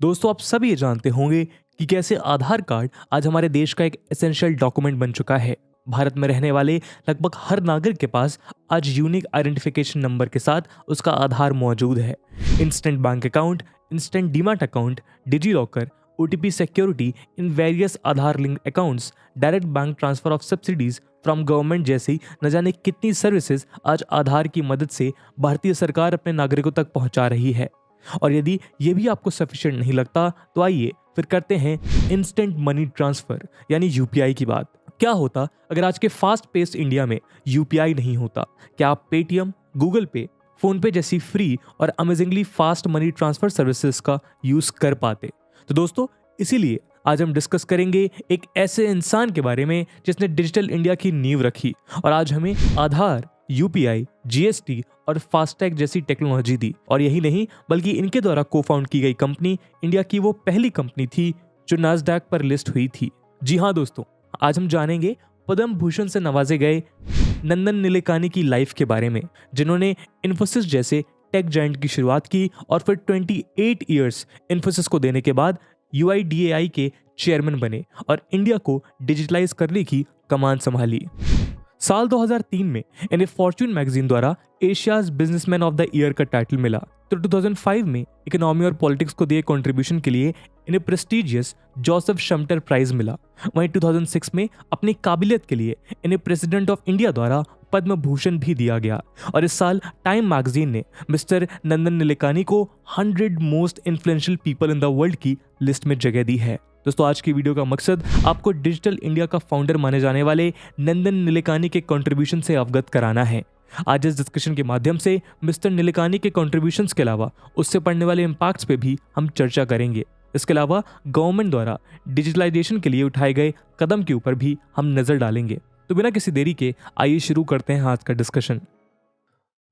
दोस्तों, आप सभी ये जानते होंगे कि कैसे आधार कार्ड आज हमारे देश का एक एसेंशियल डॉक्यूमेंट बन चुका है। भारत में रहने वाले लगभग हर नागरिक के पास आज यूनिक आइडेंटिफिकेशन नंबर के साथ उसका आधार मौजूद है। Instant bank account, instant demat account, DigiLocker, OTP security in various Aadhaar link accounts, direct bank transfer of subsidies from government जैसी न जाने कितनी सर्विसेज आज आधार की मदद से भारतीय सरकार अपने नागरिकों तक पहुंचा रही है। और यदि ये भी आपको सफिशिएंट नहीं लगता तो आइए फिर करते हैं इंस्टेंट मनी ट्रांसफर यानी यूपीआई की बात। क्या होता अगर आज के फास्ट पेस्ड इंडिया में यूपीआई नहीं होता? क्या आप पेटीएम, गूगल पे, फोन पे जैसी फ्री और amazingly fast money transfer services का यूज कर पाते? तो दोस्तों, इसीलिए आज हम डिस्कस करेंगे एक ऐसे इंसान के बारे में जिसने डिजिटल इंडिया की नींव रखी और आज हमें आधार, यूपीआई, जीएसटी और फास्टैग जैसी टेक्नोलॉजी दी। और यही नहीं बल्कि इनके द्वारा को फाउंड की गई कंपनी इंडिया की वो पहली कंपनी थी जो नास्डैक पर लिस्ट हुई थी। जी हाँ दोस्तों, आज हम जानेंगे पद्म भूषण से नवाजे गए नंदन निलेकानी की लाइफ के बारे में, जिन्होंने इन्फोसिस जैसे टेक जायंट की शुरुआत की और फिर 28 इयर्स इन्फोसिस को देने के बाद यूआईडीएआई के चेयरमैन बने और इंडिया को डिजिटलाइज करने की कमान संभाली। साल 2003 में इन्हें फॉर्च्यून मैगजीन द्वारा Asia's businessman of the year का टाइटल मिला। तो 2005 में इकोनॉमी और पॉलिटिक्स को दिए कंट्रीब्यूशन के लिए इन्हें प्रेस्टिजियस जोसेफ शम्टर प्राइज मिला। वहीं 2006 में अपनी काबिलियत के लिए इन्हें प्रेसिडेंट ऑफ इंडिया द्वारा पद्म भूषण भी दिया गया। और इस साल टाइम मैगजीन ने मिस्टर नंदन निलेकानी को 100 most influential people in the world की लिस्ट में जगह दी है। दोस्तों, आज की वीडियो का मकसद आपको डिजिटल इंडिया का फाउंडर माने जाने वाले नंदन निलेकानी के कंट्रीब्यूशन से अवगत कराना है। आज इस डिस्कशन के माध्यम से मिस्टर निलेकानी के कंट्रीब्यूशंस के अलावा उससे पड़ने वाले इम्पैक्ट्स पे भी हम चर्चा करेंगे। इसके अलावा गवर्नमेंट द्वारा डिजिटलाइजेशन के लिए उठाए गए कदम के ऊपर भी हम नजर डालेंगे। तो बिना किसी देरी के आइए शुरू करते हैं आज का डिस्कशन।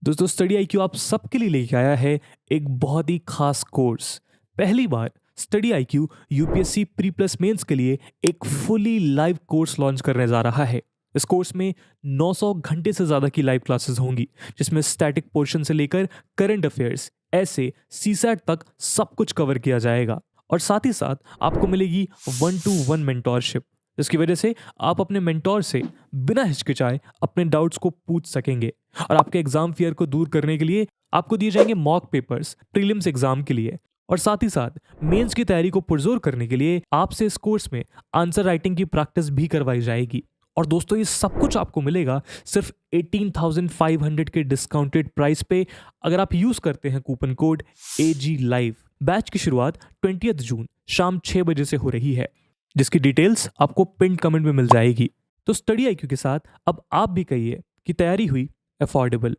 दोस्तों, स्टडी आईक्यू आप सबके लिए लेके आया है एक बहुत ही खास कोर्स। पहली बार study IQ UPSC pre plus mains के लिए एक फुली लाइव कोर्स लॉन्च करने जा रहा है। इस कोर्स में 900 घंटे से ज्यादा की लाइव क्लासेस होंगी, जिसमें स्टैटिक पोर्शन से लेकर करंट अफेयर्स, ऐसे सीसैट तक सब कुछ कवर किया जाएगा। और साथ ही साथ आपको मिलेगी 1-to-1 मेंटोरशिप, जिसकी वजह से आप अपने मेंटोर से बिना हिचकिचाए अपने डाउट्स को पूछ सकेंगे। और आपके एग्जाम फियर को दूर करने के लिए आपको दिए जाएंगे मॉक पेपर्स प्रीलिम्स एग्जाम के लिए। और साथ ही साथ मेंस की तैयारी को पुरजोर करने के लिए आपसे इस कोर्स में आंसर राइटिंग की प्रैक्टिस भी करवाई जाएगी। और दोस्तों, ये सब कुछ आपको मिलेगा सिर्फ 18,500 के डिस्काउंटेड प्राइस पे, अगर आप यूज करते हैं coupon code AG Live। Batch की शुरुआत 20 जून शाम 6 बजे से हो रही है, जिसकी डिटेल्स आपको पिन कमेंट में मिल जाएगी। तो स्टडी आईक्यू के साथ अब आप भी कहिए कि तैयारी हुई अफोर्डेबल।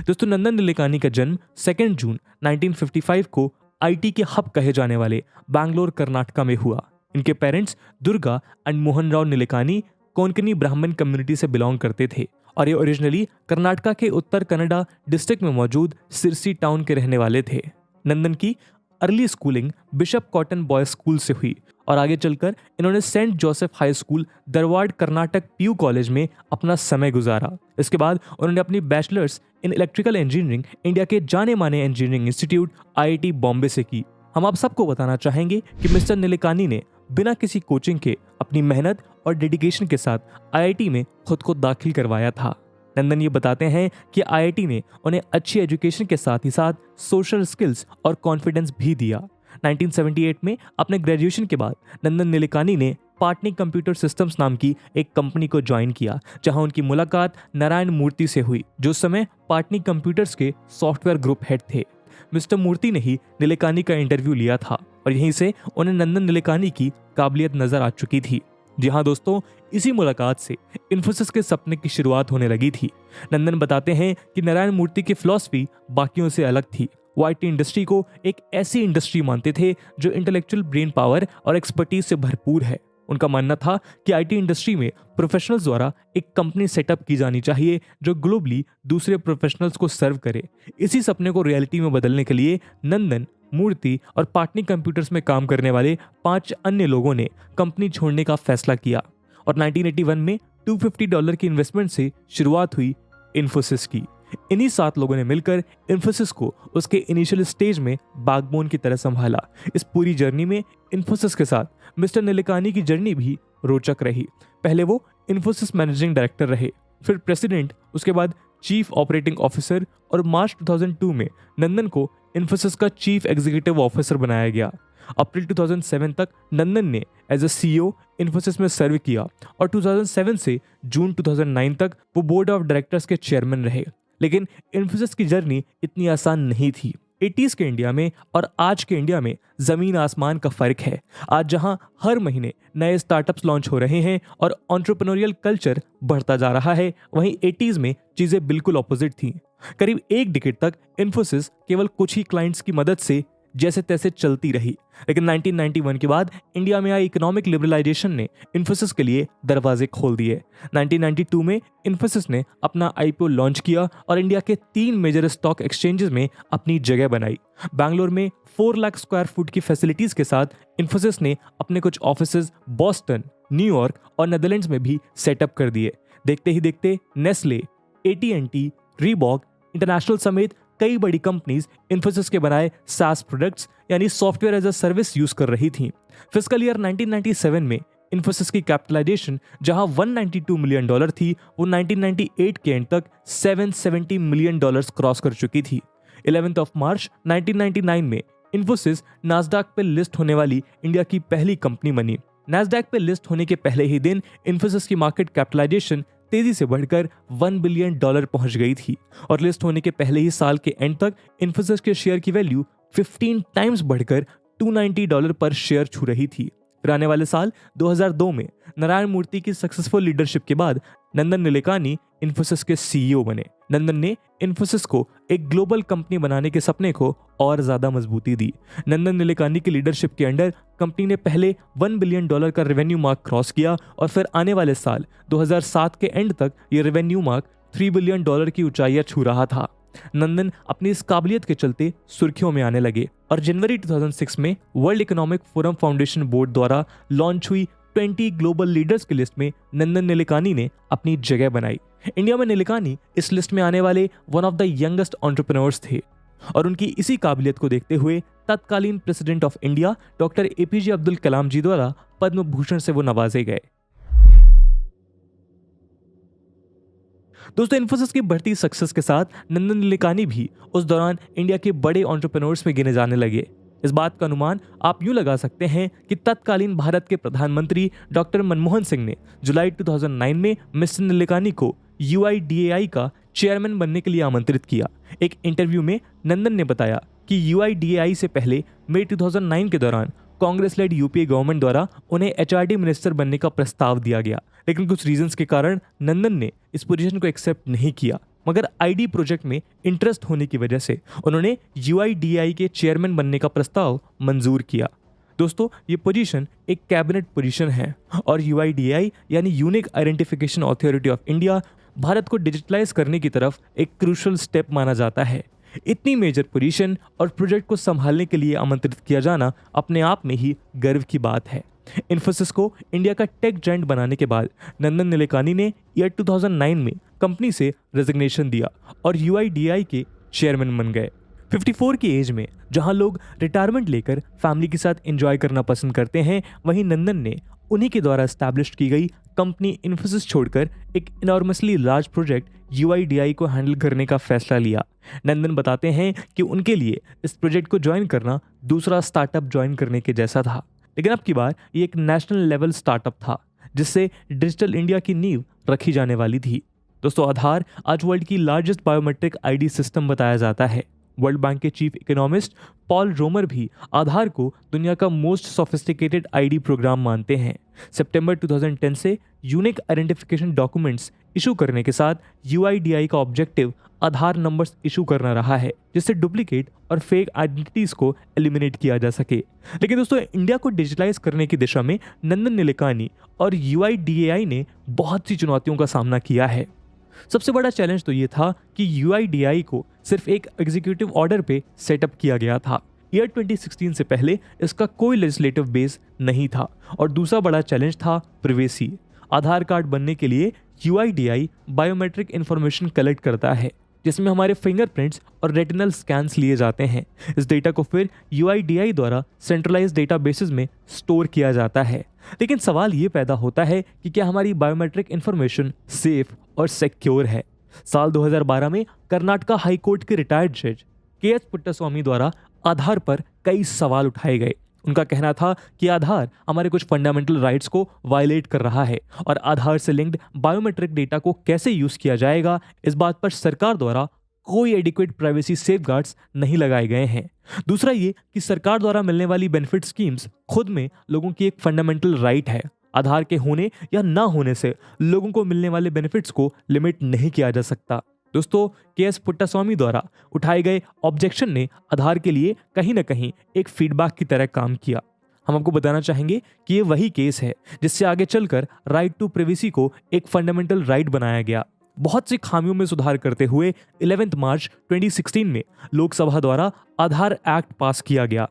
दोस्तों, नंदन निलेकानी का जन्म 2 जून 1955 को आईटी के हब कहे जाने वाले बैंगलोर कर्नाटका में हुआ। इनके पेरेंट्स दुर्गा एंड मोहन राव निलेकानी कोंकणी ब्राह्मण कम्युनिटी से बिलोंग करते थे और ये ओरिजिनली कर्नाटका के उत्तर कन्नड़ा डिस्ट्रिक्ट में मौजूद सिरसी टाउन के रहने वाले थे। नंदन की early schooling Bishop Cotton boys school से हुई और आगे चलकर इन्होंने Saint Joseph high school Dharwad Karnataka PU college में अपना समय गुजारा। इसके बाद उन्होंने अपनी bachelors in electrical engineering India के जाने माने इंजीनियरिंग इंस्टीट्यूट IIT बॉम्बे से की। हम आप सबको बताना चाहेंगे कि मिस्टर निलेकानी ने बिना किसी कोचिंग के अपनी मेहनत और डेडिकेशन के साथ IIT में खुद को दाखिल करवाया था। नंदन ये बताते हैं कि IIT ने उन्हें अच्छी एजुकेशन के साथ ही साथ सोशल स्किल्स और कॉन्फिडेंस भी दिया। 1978 में अपने ग्रेजुएशन के बाद नंदन निलेकानी ने पाटनी कंप्यूटर सिस्टम्स नाम की एक कंपनी को ज्वाइन किया, जहां उनकी मुलाकात नारायण मूर्ति से हुई, जो उस समय पाटनी कंप्यूटर्स के सॉफ्टवेयर ग्रुप हेड थे। मिस्टर मूर्ति ने ही निलेकानी का इंटरव्यू लिया था और यहीं से उन्हें नंदन निलेकानी की काबिलियत नजर आ चुकी थी। जी हाँ दोस्तों, इसी मुलाकात से इन्फोसिस के सपने की शुरुआत होने लगी थी। नंदन बताते हैं कि नारायण मूर्ति की फिलॉसफी बाकियों से अलग थी। वो IT इंडस्ट्री को एक ऐसी इंडस्ट्री मानते थे जो इंटेलेक्चुअल ब्रेन पावर और एक्सपर्टीज से भरपूर है। उनका मानना था कि IT इंडस्ट्री में प्रोफेशनल्स द्वारा एक कंपनी सेटअप की जानी चाहिए जो ग्लोबली दूसरे प्रोफेशनल्स को सर्व करे। इसी सपने को रियलिटी में बदलने के लिए नंदन, मूर्ति और पाटनी कंप्यूटर्स में काम करने वाले 5 अन्य लोगों ने कंपनी छोड़ने का फैसला किया और 1981 में $250 की इन्वेस्टमेंट से शुरुआत हुई इन्फोसिस की। इन्हीं 7 लोगों ने मिलकर इन्फोसिस को उसके इनिशियल स्टेज में बैकबोन की तरह संभाला। इस पूरी जर्नी में इन्फोसिस के साथ मिस्टर निलेकानी की जर्नी भी रोचक रही। पहले वो इन्फोसिस मैनेजिंग डायरेक्टर रहे, फिर प्रेसिडेंट, उसके बाद चीफ ऑपरेटिंग ऑफिसर और मार्च 2002 में नंदन को इन्फोसिस का चीफ एग्जीक्यूटिव ऑफिसर बनाया गया। अप्रैल 2007 तक नंदन ने एज अ सीईओ इन्फोसिस में सर्व किया और 2007 से जून 2009 तक वो बोर्ड ऑफ डायरेक्टर्स के चेयरमैन रहे। लेकिन इन्फोसिस की जर्नी इतनी आसान नहीं थी। 80s के इंडिया में और आज के इंडिया में जमीन आसमान का फर्क है। आज जहां हर महीने नए स्टार्टअप्स लॉन्च हो रहे हैं और एंटरप्रेन्योरियल कल्चर बढ़ता जा रहा है, वहीं 80s में चीजें बिल्कुल ऑपोजिट थी। करीब एक डिकेड तक इन्फोसिस केवल कुछ ही क्लाइंट्स की मदद से जैसे तैसे चलती रही, लेकिन 1991 के बाद इंडिया में आई इकोनॉमिक लिबरलाइजेशन ने इन्फोसिस के लिए दरवाजे खोल दिए। 1992 में इन्फोसिस ने अपना आईपीओ लॉन्च किया और इंडिया के 3 मेजर स्टॉक एक्सचेंजेस में अपनी जगह बनाई। बैंगलोर में 4 लाख स्क्वायर फुट की फैसिलिटीज के साथ इन्फोसिस ने अपने कुछ ऑफिसेज बॉस्टन, न्यूयॉर्क और नेदरलैंड्स में भी सेटअप कर दिए। देखते ही देखते नेस्ले, AT&T, रीबॉक इंटरनेशनल समेत कई बड़ी कंपनीज इन्फोसिस के बनाए सास प्रोडक्ट्स यानी software as a service use कर रही थीं। फिस्कल ईयर 1997 में इन्फोसिस की कैपिटलाइजेशन जहां $192 मिलियन थी, वो 1998 के एंड तक $770 मिलियन क्रॉस कर चुकी थी। 11 मार्च 1999 में इन्फोसिस नास्डैक पे लिस्ट होने वाली इंडिया की पहली कंपनी बनी। नास्डैक पे लिस्ट होने के पहले ही दिन इन्फोसिस की मार्केट कैपिटलाइजेशन तेजी से बढ़कर $1 बिलियन पहुंच गई थी और लिस्ट होने के पहले ही साल के एंड तक इन्फोसिस के शेयर की वैल्यू 15 टाइम्स बढ़कर $290 पर शेयर छू रही थी। फिर आने वाले साल 2002 में नारायण मूर्ति की सक्सेसफुल लीडरशिप के बाद नंदन निलेकानी इन्फोसिस के सीईओ बने। नंदन ने इन्फोसिस को एक ग्लोबल कंपनी बनाने के सपने को और ज्यादा मजबूती दी। नंदन निलेकानी की लीडरशिप के अंडर कंपनी ने पहले $1 बिलियन का रेवेन्यू मार्क क्रॉस किया और फिर आने वाले साल 2007 के एंड तक ये रेवेन्यू मार्क $3 बिलियन की ऊंचाइयां छू रहा था। नंदन अपनी इस काबिलियत के चलते सुर्खियों में आने लगे और जनवरी 2006 में world economic forum foundation board द्वारा लॉन्च हुई 20 ग्लोबल लीडर्स की लिस्ट में नंदन निलेकानी ने अपनी जगह बनाई। इंडिया में निलेकानी इस लिस्ट में आने वाले one of the youngest entrepreneurs थे और उनकी इसी काबिलियत को देखते हुए तत्कालीन president of India doctor APJ Abdul Kalam ji द्वारा पद्म भूषण से वो नवाजे गए। दोस्तों, इन्फोसिस की बढ़ती सक्सेस के साथ नंदन निलेकानी भी उस दौरान इंडिया के बड़े एंटरप्रेन्योर्स में गिने जाने लगे। इस बात का अनुमान आप यूं लगा सकते हैं कि तत्कालीन भारत के प्रधानमंत्री डॉक्टर मनमोहन सिंह ने जुलाई 2009 में मिस्टर निलेकानी को UIDAI का चेयरमैन बनने के लिए आमंत्रित किया। एक इंटरव्यू में नंदन ने बताया कि UIDAI से पहले मई 2009 के दौरान कांग्रेस लेड यूपीए गवर्नमेंट द्वारा उन्हें HRD मिनिस्टर बनने का प्रस्ताव दिया गया, लेकिन कुछ रीजंस के कारण नंदन ने इस पोजीशन को एक्सेप्ट नहीं किया। मगर ID प्रोजेक्ट में इंटरेस्ट होने की वजह से उन्होंने UIDAI के चेयरमैन बनने का प्रस्ताव मंजूर किया। दोस्तों, ये पोजीशन एक कैबिनेट पोजीशन है और UIDAI यानी unique identification authority of India Bharat को डिजिटलाइज करने की तरफ एक क्रूशल स्टेप माना जाता है। इतनी मेजर पोजीशन और प्रोजेक्ट को संभालने के लिए आमंत्रित किया जाना अपने आप में ही गर्व की बात है। इन्फोसिस को इंडिया का टेक जायंट बनाने के बाद नंदन निलेकानी ने ईयर 2009 में कंपनी से रेजिग्नेशन दिया और UIDAI के चेयरमैन बन गए। 54 की एज में जहां लोग रिटायरमेंट लेकर फैमिली के साथ एंजॉय करना पसंद करते हैं, वहीं नंदन ने उन्हीं के द्वारा एस्टैब्लिश की गई कंपनी इन्फोसिस छोड़कर एक इनॉर्मसली लार्ज प्रोजेक्ट UIDAI को हैंडल करने का फैसला लिया। नंदन बताते हैं कि उनके लिए इस प्रोजेक्ट को ज्वाइन करना दूसरा स्टार्टअप ज्वाइन करने के जैसा था, लेकिन अब की बार ये एक नेशनल लेवल स्टार्टअप था जिससे डिजिटल इंडिया की नींव रखी जाने वाली थी। दोस्तों, आधार आज वर्ल्ड की लार्जेस्ट बायोमेट्रिक ID सिस्टम बताया जाता है। वर्ल्ड बैंक के चीफ इकोनॉमिस्ट पॉल रोमर भी आधार को दुनिया का मोस्ट सोफिस्टिकेटेड ID प्रोग्राम मानते हैं। सितंबर 2010 से यूनिक आइडेंटिफिकेशन डॉक्यूमेंट्स इशू करने के साथ UIDAI का ऑब्जेक्टिव आधार नंबर्स इशू करना रहा है, जिससे डुप्लीकेट और फेक आइडेंटिटीज को एलिमिनेट किया जा सके। लेकिन दोस्तों, इंडिया को डिजिटलाइज करने की दिशा में नंदन निलेकानी और UIDAI ने बहुत सी चुनौतियों का सामना किया है। सबसे बड़ा चैलेंज तो ये था कि UIDAI को सिर्फ एक एग्जीक्यूटिव ऑर्डर पे सेटअप किया गया था। ईयर 2016 से पहले इसका कोई लेजिस्लेटिव बेस नहीं था। और दूसरा बड़ा चैलेंज था प्रिवेसी। आधार कार्ड बनने के लिए UIDAI बायोमेट्रिक इंफॉर्मेशन कलेक्ट करता है। जिसमें हमारे फिंगरप्रिंट्स और रेटिनल स्कैन्स लिए जाते हैं। इस डेटा को फिर यूआईडीआई द्वारा सेंट्रलाइज्ड डेटाबेसेस में स्टोर किया जाता है। लेकिन सवाल ये पैदा होता है कि क्या हमारी बायोमेट्रिक इंफॉर्मेशन सेफ और सिक्योर है। साल 2012 में कर्नाटका हाई कोर्ट के रिटायर्ड जज के.एच. पुट्टास्वामी द्वारा आधार पर कई सवाल उठाए गए। उनका कहना था कि आधार हमारे कुछ फंडामेंटल राइट्स को वायलेट कर रहा है और आधार से लिंक्ड बायोमेट्रिक डेटा को कैसे यूज किया जाएगा, इस बात पर सरकार द्वारा कोई एडिक्वेट प्राइवेसी सेफगार्ड्स नहीं लगाए गए हैं। दूसरा ये कि सरकार द्वारा मिलने वाली बेनिफिट स्कीम्स खुद में लोगों की एक फंडामेंटल राइट है। आधार के होने या ना होने से लोगों को मिलने वाले बेनिफिट्स को लिमिट नहीं किया जा सकता। दोस्तों, के.एस. पुट्टास्वामी द्वारा उठाए गए ऑब्जेक्शन ने आधार के लिए कहीं ना कहीं एक फीडबैक की तरह काम किया। हम आपको बताना चाहेंगे कि ये वही केस है जिससे आगे चलकर राइट टू प्राइवेसी को एक फंडामेंटल राइट बनाया गया। बहुत सी खामियों में सुधार करते हुए 11 मार्च 2016 में लोकसभा द्वारा आधार एक्ट पास किया गया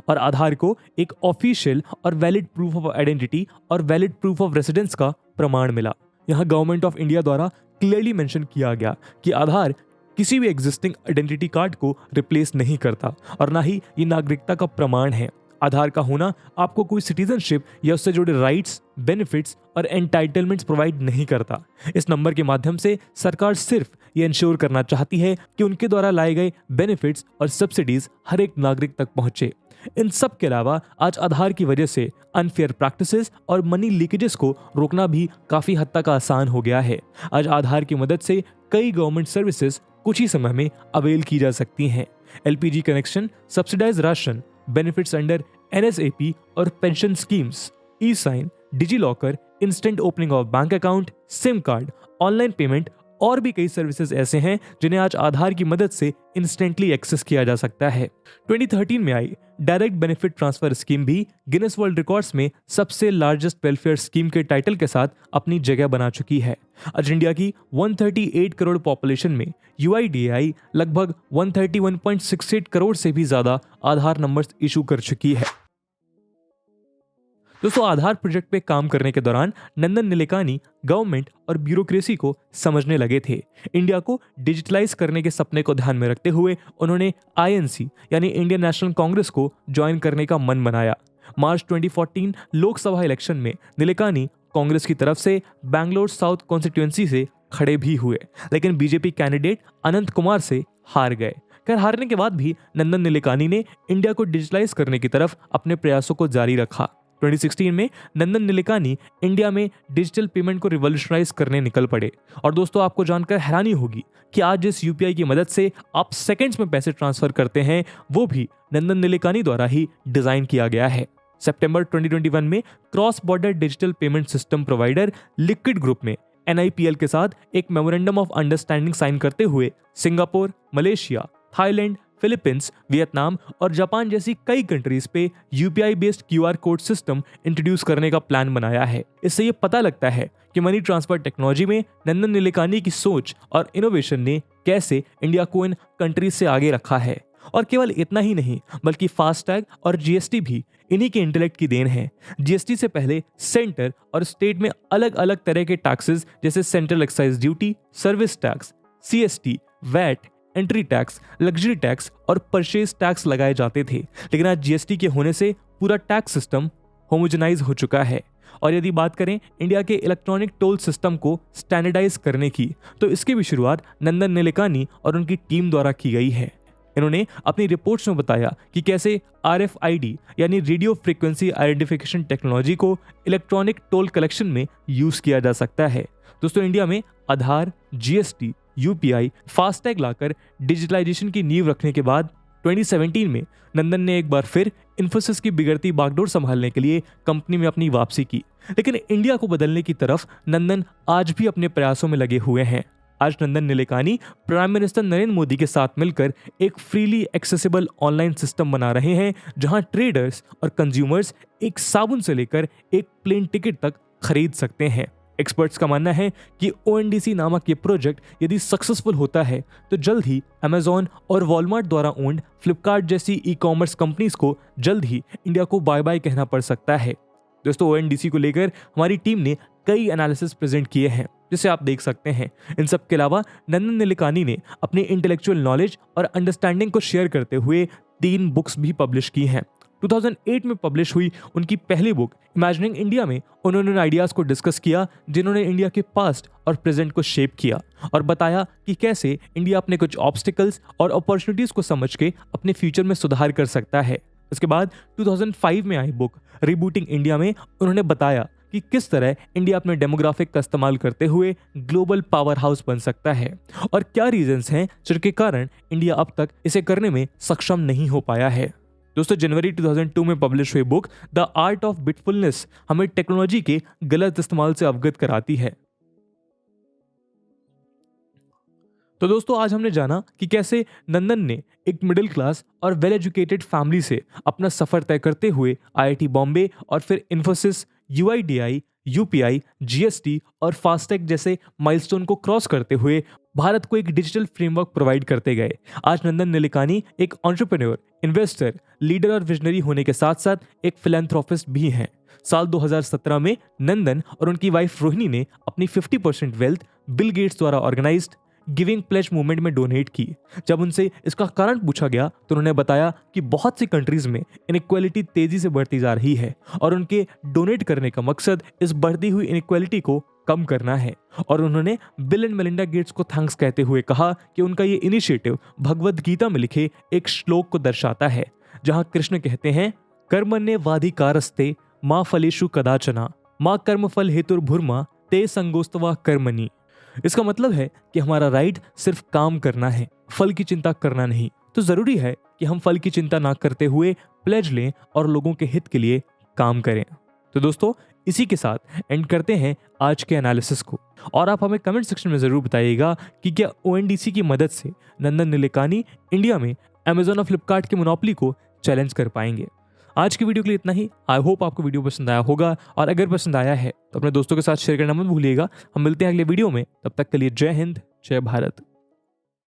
और आधार को एक ऑफिशियल और वैलिड प्रूफ ऑफ आइडेंटिटी और वैलिड प्रूफ ऑफ रेसिडेंस का प्रमाण मिला। यहाँ गवर्नमेंट ऑफ इंडिया द्वारा क्लियरली मेंशन किया गया कि आधार किसी भी एग्जिस्टिंग आइडेंटिटी कार्ड को रिप्लेस नहीं करता और ना ही ये नागरिकता का प्रमाण है। आधार का होना आपको कोई सिटीजनशिप या उससे जुड़े राइट्स, बेनिफिट्स और एंटाइटलमेंट्स प्रोवाइड नहीं करता। इस नंबर के माध्यम से सरकार सिर्फ ये इंश्योर करना चाहती है कि उनके द्वारा लाए गए बेनिफिट्स और सब्सिडीज हर एक नागरिक तक पहुंचे। इन सब के अलावा आज आधार की वजह से अनफेयर प्रैक्टिसेस और मनी लीकेजेस को रोकना भी काफी हद तक आसान हो गया है। आज आधार की मदद से कई गवर्नमेंट सर्विसेज कुछ ही समय में अवेल की जा सकती हैं। LPG connection, subsidise ration, benefits under NSAP और pension schemes, e sign, DigiLocker, instant opening of bank account, SIM card, online payment और भी कई सर्विसेज ऐसे हैं जिन्हें आज आधार की मदद से इंस्टेंटली एक्सेस किया जा सकता है। 2013 में आई डायरेक्ट बेनिफिट ट्रांसफर स्कीम भी गिनेस वर्ल्ड रिकॉर्ड्स में सबसे लार्जेस्ट वेलफेयर स्कीम के टाइटल के साथ अपनी जगह बना चुकी है। आज इंडिया की 138 करोड़ पॉपुलेशन में यूआईडीएआई लगभग 131.68 करोड़ से भी ज्यादा आधार नंबर्स इशू कर चुकी है। दोस्तों, आधार प्रोजेक्ट पे काम करने के दौरान नंदन निलेकानी गवर्नमेंट और ब्यूरोक्रेसी को समझने लगे थे। इंडिया को डिजिटलाइज करने के सपने को ध्यान में रखते हुए उन्होंने आईएनसी यानी इंडियन नेशनल कांग्रेस को ज्वाइन करने का मन बनाया। मार्च 2014 लोकसभा इलेक्शन में निलेकानी कांग्रेस की तरफ से बैंगलोर साउथ कॉन्स्टिट्यूएंसी से खड़े भी हुए, लेकिन बीजेपी कैंडिडेट अनंत कुमार से हार गए। खैर, हारने के बाद भी नंदन निलेकानी ने इंडिया को डिजिटलाइज करने की तरफ अपने प्रयासों को जारी रखा। 2016 में नंदन निलेकानी इंडिया में डिजिटल पेमेंट को रिवॉल्यूशनाइज करने निकल पड़े। और दोस्तों, आपको जानकर हैरानी होगी कि आज जिस यूपीआई की मदद से आप सेकंड्स में पैसे ट्रांसफर करते हैं, वो भी नंदन निलेकानी द्वारा ही डिजाइन किया गया है। सितंबर 2021 में cross border digital payment system provider liquid group में एनआईपीएल के साथ एक मेमोरेंडम ऑफ अंडरस्टैंडिंग साइन करते हुए Singapore, Malaysia, Thailand, Philippines, Vietnam और जापान जैसी कई कंट्रीज पे UPI based QR code system introduce करने का प्लान बनाया है। इससे ये पता लगता है कि मनी ट्रांसफर टेक्नोलॉजी में नंदन निलेकानी की सोच और इनोवेशन ने कैसे इंडिया को इन कंट्रीज से आगे रखा है। और केवल इतना ही नहीं, बल्कि फास्टैग और जीएसटी भी इन्हीं के इंटेलेक्ट की देन है। जीएसटी से पहले सेंटर और स्टेट में अलग अलग तरह के टैक्सेस जैसे central excise duty, service tax, CST, VAT, entry tax, luxury tax और परचेज टैक्स लगाए जाते थे। लेकिन आज जीएसटी के होने से पूरा टैक्स सिस्टम होमोजेनाइज हो चुका है। और यदि बात करें इंडिया के इलेक्ट्रॉनिक टोल सिस्टम को स्टैंडर्डाइज करने की, तो इसकी भी शुरुआत नंदन निलेकानी और उनकी टीम द्वारा की गई है। इन्होंने अपनी रिपोर्ट्स में बताया कि कैसे आरएफआईडी यानी रेडियो फ्रीक्वेंसी आइडेंटिफिकेशन टेक्नोलॉजी को इलेक्ट्रॉनिक टोल कलेक्शन में यूज किया जा सकता है। दोस्तों, इंडिया में आधार, जीएसटी, यूपीआई, फास्टैग लाकर डिजिटलाइजेशन की नींव रखने के बाद 2017 में नंदन ने एक बार फिर इन्फोसिस की बिगड़ती बागडोर संभालने के लिए कंपनी में अपनी वापसी की। लेकिन इंडिया को बदलने की तरफ नंदन आज भी अपने प्रयासों में लगे हुए हैं। आज नंदन निलेकानी प्राइम मिनिस्टर नरेंद्र मोदी के साथ मिलकर एक फ्रीली एक्सेसिबल ऑनलाइन सिस्टम बना रहे हैं, जहां ट्रेडर्स और कंज्यूमर्स एक साबुन से लेकर एक प्लेन टिकट तक खरीद सकते हैं। एक्सपर्ट्स का मानना है कि ओएनडीसी नामक ये प्रोजेक्ट यदि सक्सेसफुल होता है तो जल्द ही अमेजॉन और वॉलमार्ट द्वारा ओन्ड फ्लिपकार्ट जैसी ई कॉमर्स कंपनीज को जल्द ही इंडिया को बाय बाय कहना पड़ सकता है। दोस्तों, ओएनडीसी को लेकर हमारी टीम ने कई एनालिसिस प्रेजेंट किए हैं, जिसे आप देख सकते हैं। इन सब के अलावा नंदन निलेकानी ने अपनी इंटेलेक्चुअल नॉलेज और अंडरस्टैंडिंग को शेयर करते हुए 3 बुक्स भी पब्लिश की हैं। 2008 में पब्लिश हुई उनकी पहली बुक इमेजिनिंग इंडिया में उन्होंने उन आइडियाज को डिस्कस किया जिन्होंने इंडिया के पास्ट और प्रेजेंट को शेप किया, और बताया कि कैसे इंडिया अपने कुछ ऑब्स्टिकल्स और अपॉर्चुनिटीज को समझ के अपने फ्यूचर में सुधार कर सकता है। उसके बाद 2005 में आई बुक रिबूटिंग इंडिया में उन्होंने बताया कि किस तरह इंडिया अपने डेमोग्राफिक का इस्तेमाल करते हुए ग्लोबल पावर हाउस बन सकता है, और क्या रीजंस हैं जिनके कारण इंडिया अब तक इसे करने में सक्षम नहीं हो पाया है। दोस्तों, जनवरी 2002 में पब्लिश हुई बुक द आर्ट ऑफ बिटफुलनेस हमें टेक्नोलॉजी के गलत इस्तेमाल से अवगत कराती है। तो दोस्तों, आज हमने जाना कि कैसे नंदन ने एक मिडिल क्लास और वेल एजुकेटेड फैमिली से अपना सफर तय करते हुए आईआईटी बॉम्बे और फिर इन्फोसिस, यूआईडीआई, यूपीआई, जीएसटी और फास्टैग जैसे माइलस्टोन को क्रॉस करते हुए भारत को एक डिजिटल फ्रेमवर्क प्रोवाइड करते गए। आज नंदन निलेकानी एक एंटरप्रेन्योर, इन्वेस्टर, लीडर और विजनरी होने के साथ साथ एक फिलैंथ्रोपिस्ट भी हैं। साल 2017 में नंदन और उनकी वाइफ रोहिणी ने अपनी 50% वेल्थ बिल गेट्स द्वारा ऑर्गेनाइज्ड गिविंग प्लेज मूवमेंट में डोनेट की। जब उनसे इसका कारण पूछा गया तो उन्होंने बताया कि बहुत सी कंट्रीज में इनइक्वालिटी तेजी से बढ़ती जा रही है और उनके डोनेट करने का मकसद इस बढ़ती हुई इनइक्वालिटी को कम करना है। और उन्होंने बिल एंड मेलिंडा गेट्स को थैंक्स कहते हुए कहा कि उनका ये इनिशिएटिव भगवद गीता में लिखे एक श्लोक को दर्शाता है, जहां कृष्ण कहते हैं, कर्मण्येवाधिकारस्ते मां फलेषु कदाचन मां कर्मफल हेतुर्भुर्मा ते संगोस्तवा कर्मणि। इसका मतलब है कि हमारा राइट सिर्फ काम करना है, फल की चिंता करना नहीं। तो जरूरी है कि हम फल की चिंता ना करते हुए प्लेज लें और लोगों के हित के लिए काम करें। तो दोस्तों, इसी के साथ एंड करते हैं आज के एनालिसिस को, और आप हमें कमेंट सेक्शन में जरूर बताइएगा कि क्या ओएनडीसी की मदद से नंदन निलेकानी इंडिया में अमेजॉन और फ्लिपकार्ट के मोनोपोली को चैलेंज कर पाएंगे। आज की वीडियो के लिए इतना ही। आई होप आपको वीडियो पसंद आया होगा, और अगर पसंद आया है तो अपने दोस्तों के साथ शेयर करना मत भूलिएगा। हम मिलते हैं अगले वीडियो में, तब तक के लिए जय हिंद, जय भारत।